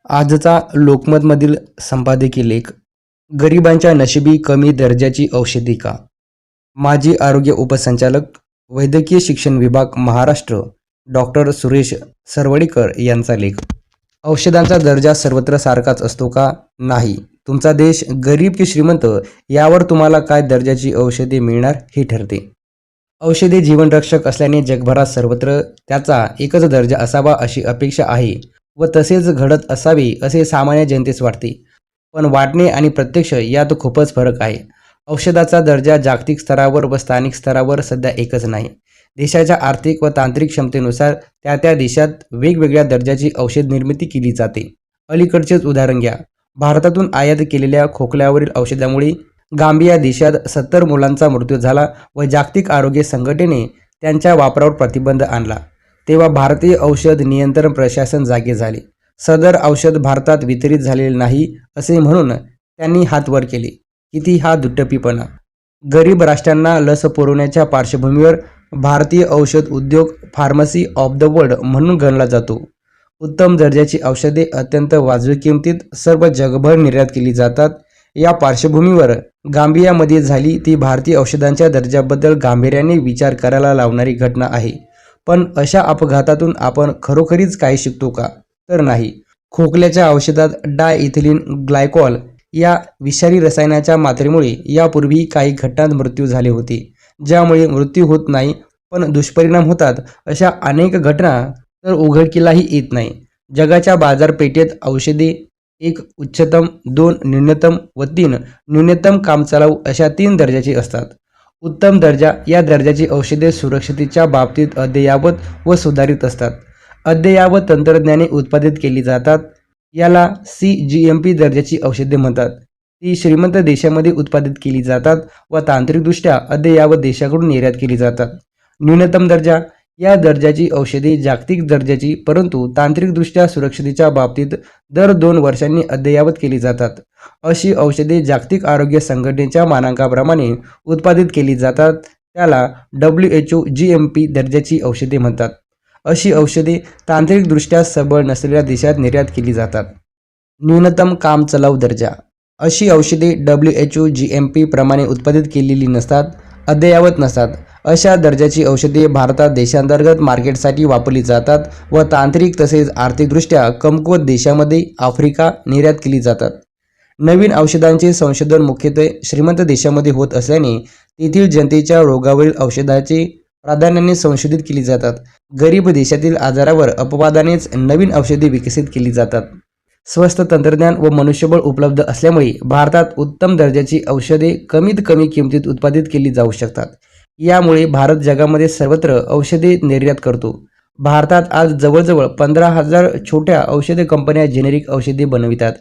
आजचा लोकमतमधील संपादकीय लेख गरिबांच्या नशिबी कमी दर्जाची औषधी का? माजी आरोग्य उपसंचालक, वैद्यकीय शिक्षण विभाग, महाराष्ट्र, डॉक्टर सुरेश सरवडीकर यांचा लेख. औषधांचा दर्जा सर्वत्र सारखाच असतो का? नाही. तुमचा देश गरीब की श्रीमंत यावर तुम्हाला काय दर्जाची औषधे मिळणार हे ठरते. औषधे जीवनरक्षक असल्याने जगभरात सर्वत्र त्याचा एकच दर्जा असावा अशी अपेक्षा आहे व तसेच घडत असावे असे सामान्य जनतेस वाटते. पण वाटणे आणि प्रत्यक्ष यात खूपच फरक आहे. औषधाचा दर्जा जागतिक स्तरावर व स्थानिक स्तरावर सध्या एकच नाही. देशाच्या आर्थिक व तांत्रिक क्षमतेनुसार त्या देशात वेगवेगळ्या दर्जाची औषध निर्मिती केली जाते. अलीकडचेच उदाहरण घ्या. भारतातून आयात केलेल्या खोकल्यावरील औषधामुळे गांबिया देशात 70 मुलांचा मृत्यू झाला व जागतिक आरोग्य संघटनेने त्यांच्या वापरावर प्रतिबंध आणला. तेव्हा भारतीय औषध नियंत्रण प्रशासन जागे झाले. सदर औषध भारतात वितरित झालेले नाही असे म्हणून त्यांनी हात वर केले. किती हा दुट्टप्पीपणा! गरीब राष्ट्रांना लस पुरवण्याच्या पार्श्वभूमीवर भारतीय औषध उद्योग फार्मसी ऑफ द वर्ल्ड म्हणून गणला जातो. उत्तम दर्जाची औषधे अत्यंत वाजवी किमतीत सर्व जगभर निर्यात केली जातात. या पार्श्वभूमीवर गांबियामध्ये झाली ती भारतीय औषधांच्या दर्जाबद्दल गांभीर्याने विचार करायला लावणारी घटना आहे. पण अशा अपघातातून आपण खरोखरीच काही शिकतो का? तर नाही. खोकल्याच्या औषधात डायइथिलीन ग्लायकॉल या विषारी रसायनाच्या मात्रेमुळे यापूर्वी काही घटनांत मृत्यू झाले होते. ज्यामुळे मृत्यू होत नाही पण दुष्परिणाम होतात अशा अनेक घटना तर उघडकीलाही येत नाही. जगाच्या बाजारपेठेत औषधे 1 उच्चतम, 2 न्यूनतम व 3 न्यूनतम कामचलाऊ अशा 3 दर्जाची असतात. उत्तम दर्जा या दर्जाची औषधे सुरक्षिततेच्या बाबतीत अद्ययावत व सुधारित असतात. अद्ययावत तंत्रज्ञाने उत्पादित केली जातात. याला CGMP दर्जाची औषधे म्हणतात. ती श्रीमंत देशामध्ये उत्पादित केली जातात व तांत्रिकदृष्ट्या अद्ययावत देशाकडून निर्यात केली जातात. न्यूनतम दर्जा या दर्जाची औषधे जागतिक दर्जाची परंतु तांत्रिकदृष्ट्या सुरक्षिततेच्या बाबतीत दर 2 वर्षांनी अद्ययावत केली जातात. अशी औषधे जागतिक आरोग्य संघटनेच्या मानकांप्रमाणे उत्पादित केली जातात. त्याला WHO GMP दर्जाची औषधे म्हणतात. अशी औषधे तांत्रिकदृष्ट्या सबळ नसलेल्या देशात निर्यात केली जातात. न्यूनतम कामचलाऊ दर्जा अशी औषधे WHO GMP प्रमाणे उत्पादित केलेली नसतात, अद्ययावत नसतात. अशा दर्जाची औषधे भारतात देशांतर्गत मार्केटसाठी वापरली जातात व तांत्रिक तसेच आर्थिकदृष्ट्या कमकुवत देशांमध्ये आफ्रिका निर्यात केली जातात. नवीन औषधांचे संशोधन मुख्यत्वे श्रीमंत देशांमध्ये होत असल्याने तेथील जनतेच्या रोगावरील औषधाचे प्राधान्याने संशोधित केली जातात. गरीब देशातील आजारावर अपवादानेच नवीन औषधे विकसित केली जातात. स्वस्त तंत्रज्ञान व मनुष्यबळ उपलब्ध असल्यामुळे भारतात उत्तम दर्जाची औषधे कमीत कमी किमतीत उत्पादित केली जाऊ शकतात. यामुळे भारत जगामध्ये सर्वत्र औषधे निर्यात करतो. भारतात आज जवळजवळ 15,000 छोट्या औषध कंपन्या जेनेरिक औषधे बनवितात.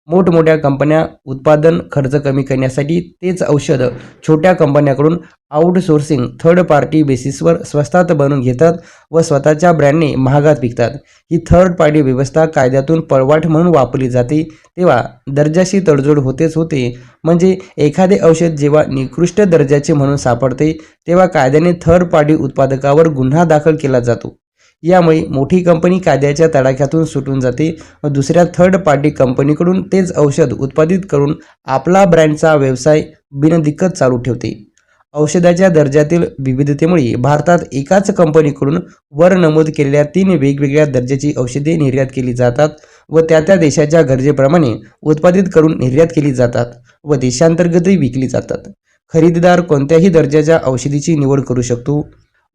मोठमोठ्या कंपन्या उत्पादन खर्च कमी करण्यासाठी तेच औषध छोट्या कंपन्यांकडून आउटसोर्सिंग थर्ड पार्टी बेसिसवर स्वस्तात बनवून घेतात व स्वतःच्या ब्रँडने महागात विकतात. ही थर्ड पार्टी व्यवस्था कायद्यातून पळवाट म्हणून वापरली जाते. तेव्हा दर्जाशी तडजोड होतेच होते. म्हणजे एखादे औषध जेव्हा निकृष्ट दर्जाचे म्हणून सापडते तेव्हा कायद्याने थर्ड पार्टी उत्पादकावर गुन्हा दाखल केला जातो. यामुळे मोठी कंपनी कायद्याच्या तडाख्यातून सुटून जाते व दुसऱ्या थर्ड पार्टी कंपनीकडून तेच औषध उत्पादित करून आपला ब्रँडचा व्यवसाय बिनदिक्कत चालू ठेवते. औषधाच्या दर्जातील विविधतेमुळे भारतात एकाच कंपनीकडून वर नमूद केलेल्या 3 वेगवेगळ्या दर्जाची औषधे निर्यात केली जातात व त्या देशाच्या गरजेप्रमाणे उत्पादित करून निर्यात केली जातात व देशांतर्गतही विकली जातात. खरेदीदार कोणत्याही दर्जाच्या औषधीची निवड करू शकतो.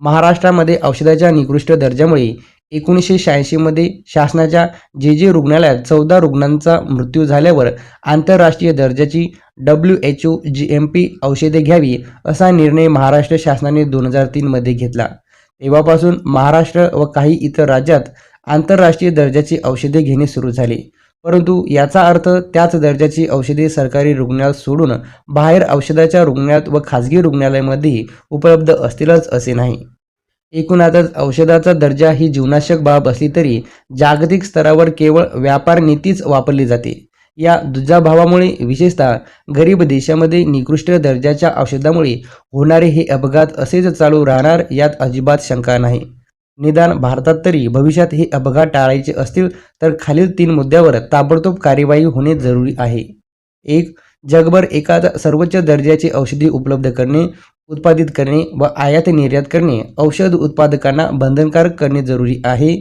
महाराष्ट्रामध्ये औषधाच्या निकृष्ट दर्जामुळे 1986 मध्ये शासनाच्या जे रुग्णालयात 14 रुग्णांचा मृत्यू झाल्यावर आंतरराष्ट्रीय दर्जाची WHO GMP औषधे घ्यावी असा निर्णय महाराष्ट्र शासनाने 2003 मध्ये घेतला. तेव्हापासून महाराष्ट्र व काही इतर राज्यात आंतरराष्ट्रीय दर्जाची औषधे घेणे सुरू झाले. परंतु याचा अर्थ त्याच दर्जाची औषधे सरकारी रुग्णालयात सोडून बाहेर औषधाच्या रुग्णालयात व खाजगी रुग्णालयामध्ये उपलब्ध असतीलच असे नाही. एकूणातच औषधाचा दर्जा ही जीवनावश्यक बाब असली तरी जागतिक स्तरावर केवळ व्यापार नीतीच वापरली जाते. या दुजाभावामुळे विशेषतः गरीब देशांमध्ये निकृष्ट दर्जाच्या औषधामुळे होणारे हे अपघात असेच चालू राहणार यात अजिबात शंका नाही. निदान भारतात तरी भविष्यात हे अपघात टाळायचे असतील तर खालील 3 मुद्द्यावर ताबडतोब कार्यवाही होणे जरुरी आहे. 1. जगभर एखादा सर्वोच्च दर्जाची औषधी उपलब्ध करणे, उत्पादित करणे व आयात निर्यात करणे औषध उत्पादकांना बंधनकारक करणे जरुरी आहे.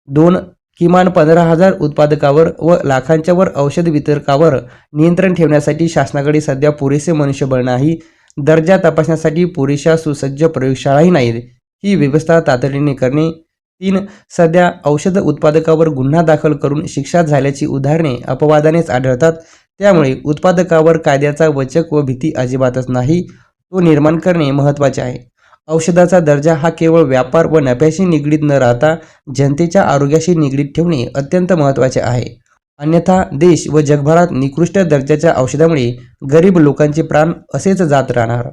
2. किमान 15,000 उत्पादकावर व लाखांच्या वर औषध वितरकावर नियंत्रण ठेवण्यासाठी शासनाकडे सध्या पुरेसे मनुष्यबळ नाही. दर्जा तपासण्यासाठी पुरेशा सुसज्ज प्रयोगशाळाही नाहीत. ही व्यवस्था तातडीने करणे. 3. सध्या औषध उत्पादकावर गुन्हा दाखल करून शिक्षा झाल्याची उदाहरणे अपवादानेच आढळतात. त्यामुळे उत्पादकावर कायद्याचा वचक व भीती अजिबातच नाही, तो निर्माण करणे महत्त्वाचे आहे. औषधाचा दर्जा हा केवळ व्यापार व नफ्याशी निगडीत न राहता जनतेच्या आरोग्याशी निगडीत ठेवणे अत्यंत महत्त्वाचे आहे. अन्यथा देश व जगभरात निकृष्ट दर्जाच्या औषधामुळे गरीब लोकांचे प्राण असेच जात राहणार.